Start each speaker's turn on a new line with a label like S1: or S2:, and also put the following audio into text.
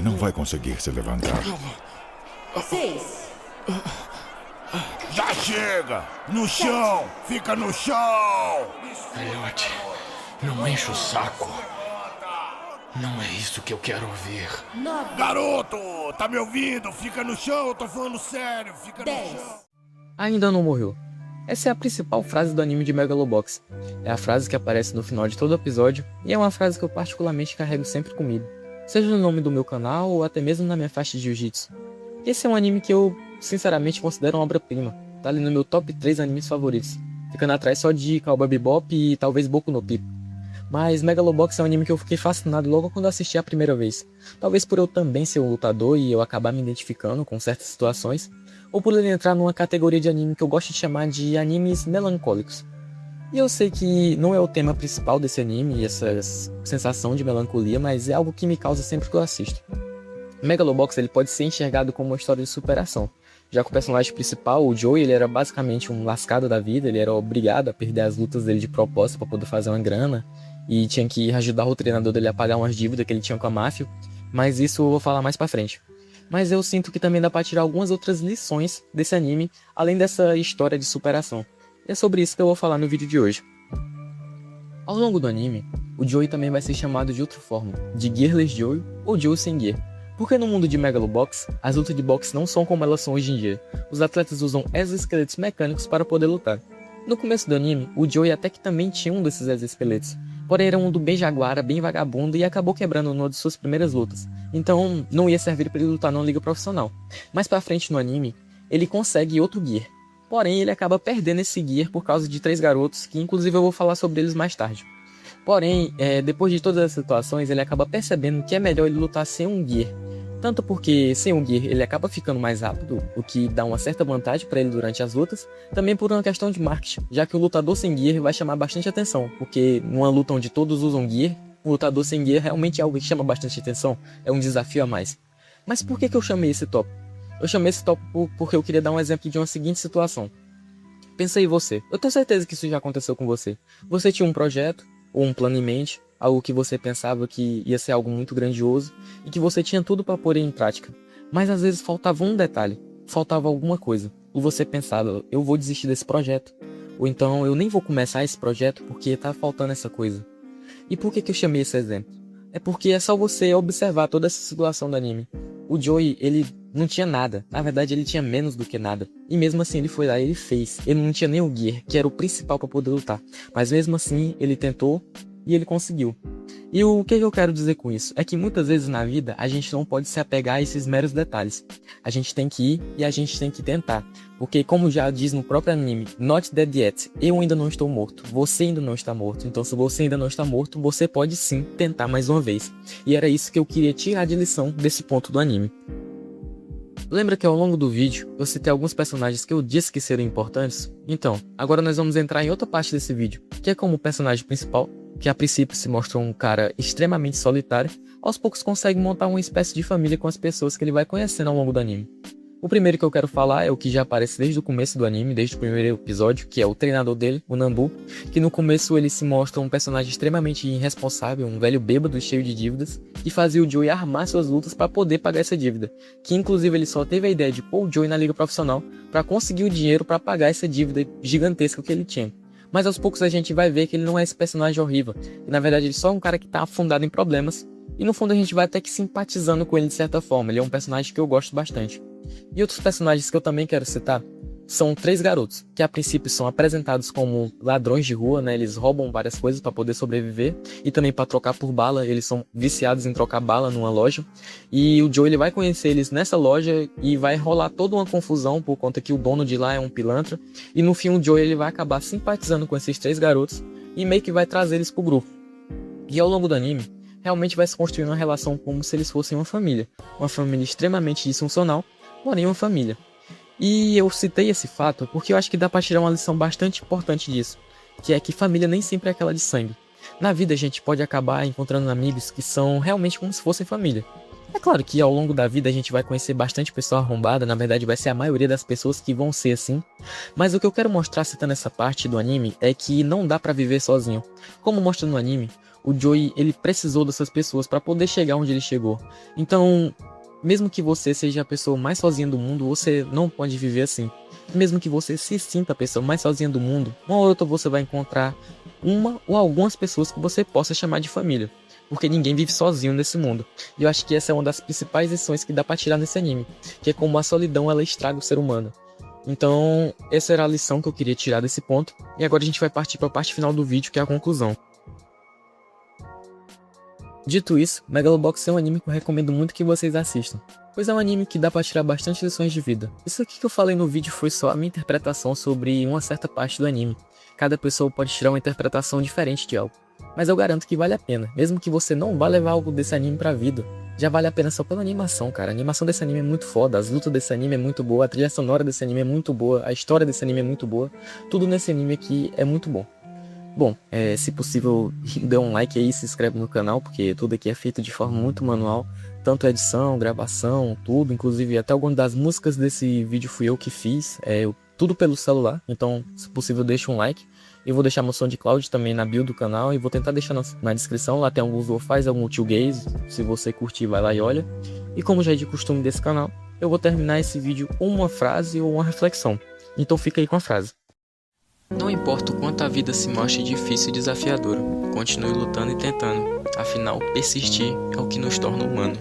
S1: não vai conseguir se levantar.
S2: 6,
S3: Já chega! No chão! Fica no chão!
S4: Filhote, não enche o saco. Não é isso que eu quero ouvir.
S2: 9,
S3: Garoto! Tá me ouvindo? Fica no chão, eu tô falando sério! Fica no
S2: 10.
S3: chão!
S5: Ainda não morreu. Essa é a principal frase do anime de Megalobox. É a frase que aparece no final de todo episódio e é uma frase que eu particularmente carrego sempre comigo, seja no nome do meu canal ou até mesmo na minha faixa de jiu-jitsu. Esse é um anime que eu, sinceramente, considero uma obra-prima. Tá ali no meu top 3 animes favoritos, ficando atrás só de Cowboy Bebop e talvez Boku no Pico. Mas Megalobox é um anime que eu fiquei fascinado logo quando assisti a primeira vez. Talvez por eu também ser um lutador e eu acabar me identificando com certas situações, ou por ele entrar numa categoria de anime que eu gosto de chamar de animes melancólicos. E eu sei que não é o tema principal desse anime, essa sensação de melancolia, mas é algo que me causa sempre que eu assisto. Megalobox ele pode ser enxergado como uma história de superação, já que o personagem principal, o Joey, ele era basicamente um lascado da vida, ele era obrigado a perder as lutas dele de propósito para poder fazer uma grana, e tinha que ajudar o treinador dele a pagar umas dívidas que ele tinha com a máfia, mas isso eu vou falar mais pra frente. Mas eu sinto que também dá pra tirar algumas outras lições desse anime, além dessa história de superação. E é sobre isso que eu vou falar no vídeo de hoje. Ao longo do anime, o Joey também vai ser chamado de outra forma, de Gearless Joey ou Joey sem Gear. Porque no mundo de Megalobox, as lutas de boxe não são como elas são hoje em dia. Os atletas usam exoesqueletos mecânicos para poder lutar. No começo do anime, o Joey até que também tinha um desses exoesqueletos, porém era um do bem jaguara, bem vagabundo e acabou quebrando numa de suas primeiras lutas. Então não ia servir para ele lutar numa liga profissional. Mais pra frente no anime, ele consegue outro Gear. Porém ele acaba perdendo esse Gear por causa de 3 garotos, que inclusive eu vou falar sobre eles mais tarde. Porém, depois de todas as situações, ele acaba percebendo que é melhor ele lutar sem um Gear. Tanto porque sem um Gear ele acaba ficando mais rápido, o que dá uma certa vantagem para ele durante as lutas, também por uma questão de marketing, já que o lutador sem Gear vai chamar bastante atenção, porque numa luta onde todos usam Gear, um lutador sem Gear realmente é algo que chama bastante atenção, é um desafio a mais. Mas por que eu chamei esse tópico? Eu chamei esse tópico porque eu queria dar um exemplo de uma seguinte situação. Pensa aí você, eu tenho certeza que isso já aconteceu com você. Você tinha um projeto, ou um plano em mente, algo que você pensava que ia ser algo muito grandioso e que você tinha tudo para pôr em prática. Mas às vezes faltava um detalhe, faltava alguma coisa. E você pensava, eu vou desistir desse projeto. Ou então eu nem vou começar esse projeto porque tá faltando essa coisa. E por que eu chamei esse exemplo? É porque é só você observar toda essa situação do anime. O Joey, ele não tinha nada. Na verdade, ele tinha menos do que nada. E mesmo assim, ele foi lá e ele fez. Ele não tinha nem o Gear, que era o principal para poder lutar. Mas mesmo assim, ele tentou e ele conseguiu. E o que eu quero dizer com isso? É que muitas vezes na vida, a gente não pode se apegar a esses meros detalhes. A gente tem que ir e a gente tem que tentar. Porque como já diz no próprio anime, Not Dead Yet, eu ainda não estou morto, você ainda não está morto. Então se você ainda não está morto, você pode sim tentar mais uma vez. E era isso que eu queria tirar de lição desse ponto do anime. Lembra que ao longo do vídeo, eu citei alguns personagens que eu disse que seriam importantes? Então, agora nós vamos entrar em outra parte desse vídeo, que é como o personagem principal, que a princípio se mostrou um cara extremamente solitário, aos poucos consegue montar uma espécie de família com as pessoas que ele vai conhecendo ao longo do anime. O primeiro que eu quero falar é o que já aparece desde o começo do anime, desde o primeiro episódio, que é o treinador dele, o Nambu, que no começo ele se mostra um personagem extremamente irresponsável, um velho bêbado cheio de dívidas, que fazia o Joey armar suas lutas para poder pagar essa dívida, que inclusive ele só teve a ideia de pôr o Joey na liga profissional para conseguir o dinheiro para pagar essa dívida gigantesca que ele tinha. Mas aos poucos a gente vai ver que ele não é esse personagem horrível, que na verdade ele só é um cara que tá afundado em problemas, e no fundo a gente vai até que simpatizando com ele de certa forma, ele é um personagem que eu gosto bastante. E outros personagens que eu também quero citar são 3 garotos, que a princípio são apresentados como ladrões de rua, né? Eles roubam várias coisas para poder sobreviver e também para trocar por bala, eles são viciados em trocar bala numa loja. E o Joe ele vai conhecer eles nessa loja e vai rolar toda uma confusão por conta que o dono de lá é um pilantra. E no fim o Joe ele vai acabar simpatizando com esses 3 garotos e meio que vai trazer eles pro grupo. E ao longo do anime, realmente vai se construir uma relação como se eles fossem uma família extremamente disfuncional, porém uma família. E eu citei esse fato porque eu acho que dá pra tirar uma lição bastante importante disso, que é que família nem sempre é aquela de sangue. Na vida a gente pode acabar encontrando amigos que são realmente como se fossem família. É claro que ao longo da vida a gente vai conhecer bastante pessoa arrombada, na verdade vai ser a maioria das pessoas que vão ser assim. Mas o que eu quero mostrar citando essa parte do anime é que não dá pra viver sozinho. Como mostra no anime, O Joey, ele precisou dessas pessoas para poder chegar onde ele chegou. Então, mesmo que você seja a pessoa mais sozinha do mundo, você não pode viver assim. Mesmo que você se sinta a pessoa mais sozinha do mundo, uma ou outra você vai encontrar uma ou algumas pessoas que você possa chamar de família. Porque ninguém vive sozinho nesse mundo. E eu acho que essa é uma das principais lições que dá pra tirar nesse anime. Que é como a solidão, ela estraga o ser humano. Então, essa era a lição que eu queria tirar desse ponto. E agora a gente vai partir para a parte final do vídeo, que é a conclusão. Dito isso, Megalobox é um anime que eu recomendo muito que vocês assistam, pois é um anime que dá pra tirar bastante lições de vida. Isso aqui que eu falei no vídeo foi só a minha interpretação sobre uma certa parte do anime. Cada pessoa pode tirar uma interpretação diferente de algo, mas eu garanto que vale a pena, mesmo que você não vá levar algo desse anime pra vida. Já vale a pena só pela animação, cara. A animação desse anime é muito foda, as lutas desse anime é muito boa, a trilha sonora desse anime é muito boa, a história desse anime é muito boa. Tudo nesse anime aqui é muito bom. Bom, se possível, dê um like aí, se inscreve no canal, porque tudo aqui é feito de forma muito manual. Tanto edição, gravação, tudo, inclusive até algumas das músicas desse vídeo fui eu que fiz, tudo pelo celular. Então, se possível, deixa um like. Eu vou deixar meu SoundCloud também na bio do canal e vou tentar deixar na descrição. Lá tem alguns lo-fis, algum shoegaze, se você curtir vai lá e olha. E como já é de costume desse canal, eu vou terminar esse vídeo com uma frase ou uma reflexão. Então fica aí com a frase. Não importa o quanto a vida se mostre difícil e desafiadora, continue lutando e tentando, afinal, persistir é o que nos torna humanos.